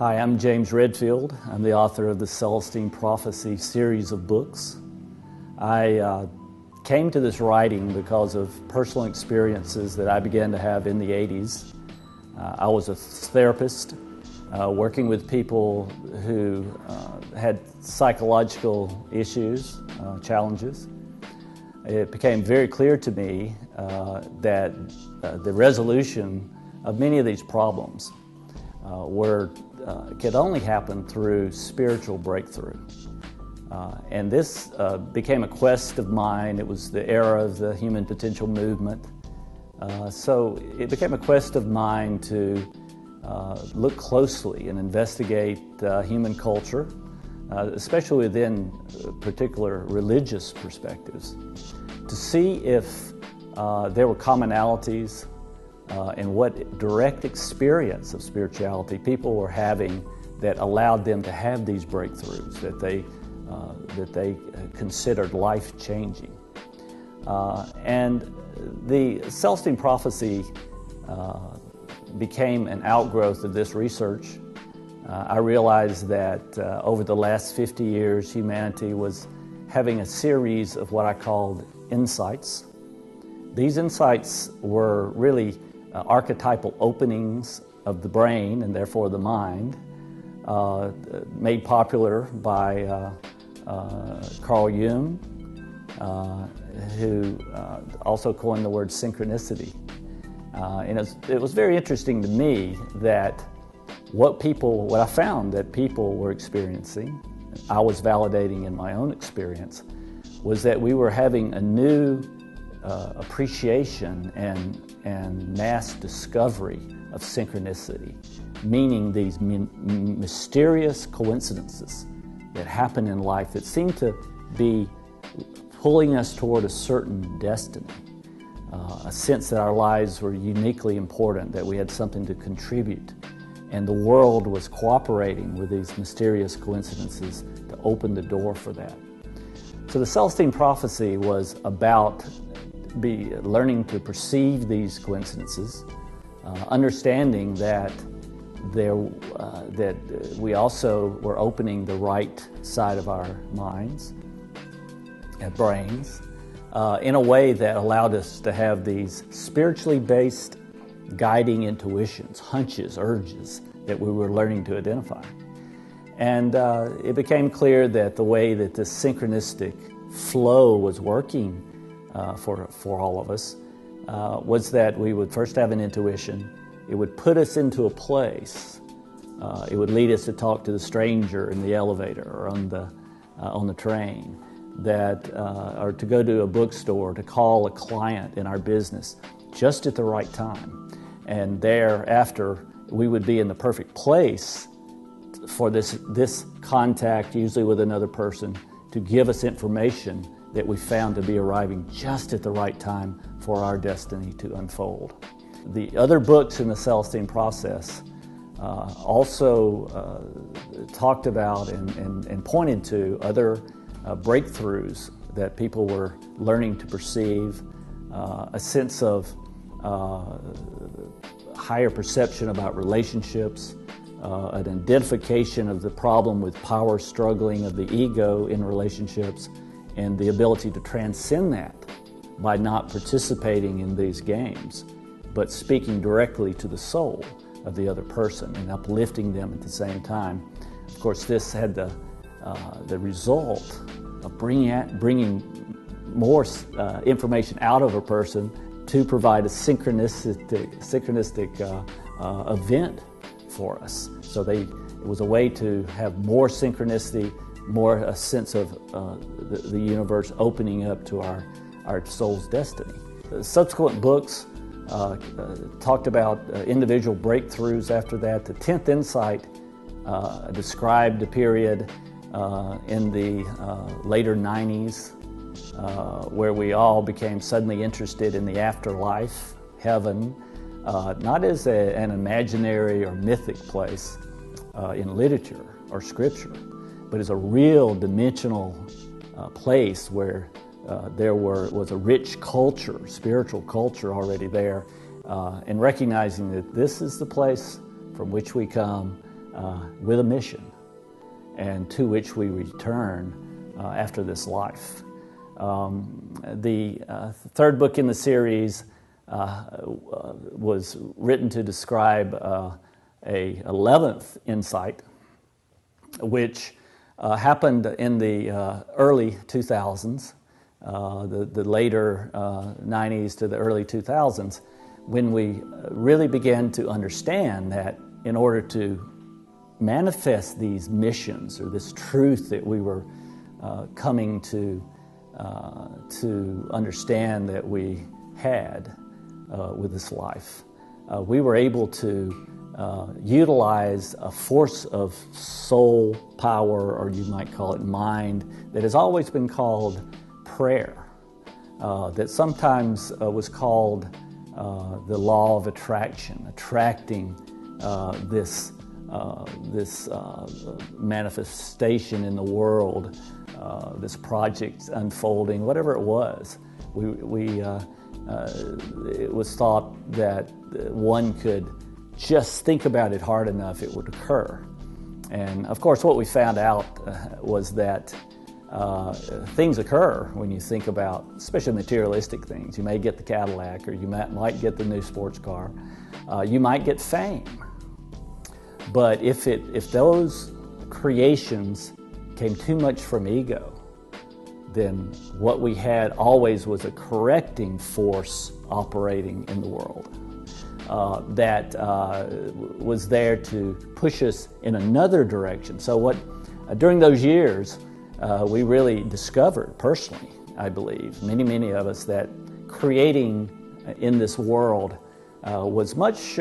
Hi, I'm James Redfield. I'm the author of the Celestine Prophecy series of books. I came to this writing because of personal experiences that I began to have in the 80s. I was a therapist working with people who had psychological issues, challenges. It became very clear to me that the resolution of many of these problems could only happen through spiritual breakthrough. And this became a quest of mine. It was the era of the human potential movement. So it became a quest of mine to look closely and investigate human culture, especially within particular religious perspectives, to see if there were commonalities and what direct experience of spirituality people were having that allowed them to have these breakthroughs that they considered life-changing. And the Celestine Prophecy became an outgrowth of this research. I realized that over the last 50 years, humanity was having a series of what I called insights. These insights were really archetypal openings of the brain and therefore the mind, made popular by Carl Jung, who also coined the word synchronicity. And it was very interesting to me that what I found that people were experiencing, I was validating in my own experience, was that we were having a new appreciation and mass discovery of synchronicity, meaning these mysterious coincidences that happen in life that seem to be pulling us toward a certain destiny, a sense that our lives were uniquely important, that we had something to contribute, and the world was cooperating with these mysterious coincidences to open the door for that. So the Celestine Prophecy was about learning to perceive these coincidences, understanding that we also were opening the right side of our minds and brains in a way that allowed us to have these spiritually based guiding intuitions, hunches, urges that we were learning to identify. And it became clear that the way that this synchronistic flow was working for all of us was that we would first have an intuition. It would put us into a place. It would lead us to talk to the stranger in the elevator or on the train, or to go to a bookstore, to call a client in our business just at the right time. And thereafter, we would be in the perfect place for this contact, usually with another person, to give us information that we found to be arriving just at the right time for our destiny to unfold. The other books in the Celestine process also talked about and pointed to other breakthroughs that people were learning to perceive, a sense of higher perception about relationships, an identification of the problem with power struggling of the ego in relationships, and the ability to transcend that by not participating in these games, but speaking directly to the soul of the other person and uplifting them at the same time. Of course, this had the result of bringing more information out of a person to provide a synchronistic event for us. So it was a way to have more synchronicity, more a sense of the universe opening up to our soul's destiny. The subsequent books talked about individual breakthroughs after that. The 10th Insight described a period in the later 90s where we all became suddenly interested in the afterlife, heaven, not as an imaginary or mythic place in literature or scripture, but as a real dimensional place where there was a rich culture, spiritual culture already there, and recognizing that this is the place from which we come, with a mission, and to which we return after this life. The third book in the series was written to describe a 11th insight, which happened in the early 2000s, the later 90s to the early 2000s, when we really began to understand that in order to manifest these missions, or this truth that we were coming to understand that we had with this life, we were able to utilize a force of soul power, or you might call it mind, that has always been called prayer, that sometimes was called the law of attraction, attracting this manifestation in the world, this project unfolding, whatever it was. It was thought that one could just think about it hard enough, it would occur. And of course, what we found out was that things occur when you think about, especially materialistic things. You may get the Cadillac, or you might get the new sports car. You might get fame. But if those creations came too much from ego, then what we had always was a correcting force operating in the world that was there to push us in another direction. So during those years, we really discovered personally, I believe, many of us, that creating in this world was much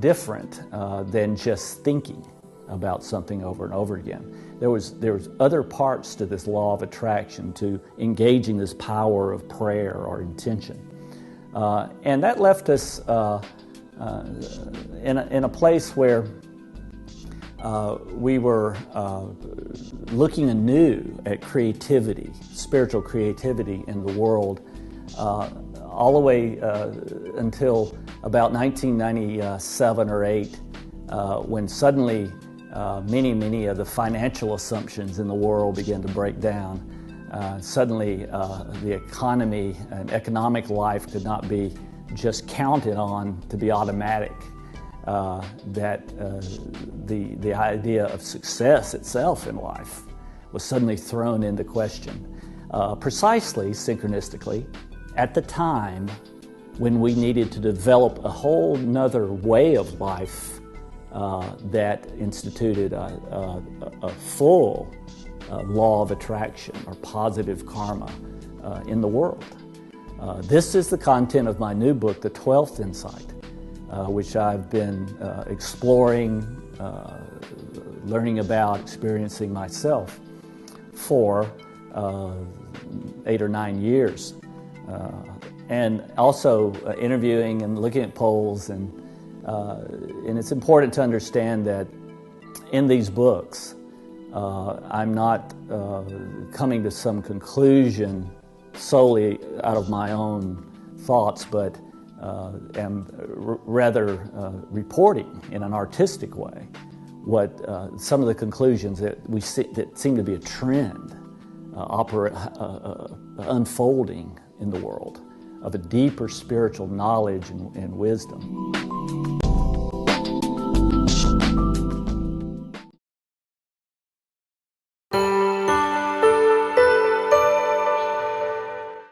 different than just thinking about something over and over again. There was other parts to this law of attraction, to engaging this power of prayer or intention. And that left us in a place where we were looking anew at creativity, spiritual creativity in the world, all the way until about 1997 or 8, when suddenly many of the financial assumptions in the world began to break down. Suddenly the economy and economic life could not be just counted on to be automatic. That the idea of success itself in life was suddenly thrown into question, precisely, synchronistically, at the time when we needed to develop a whole nother way of life that instituted a full law of attraction or positive karma in the world. This is the content of my new book, The 12th Insight, which I've been exploring, learning about, experiencing myself for 8 or 9 years. And also interviewing and looking at polls, and it's important to understand that in these books, I'm not coming to some conclusion solely out of my own thoughts, but am rather reporting in an artistic way what some of the conclusions that we see that seem to be a trend unfolding in the world, of a deeper spiritual knowledge and wisdom.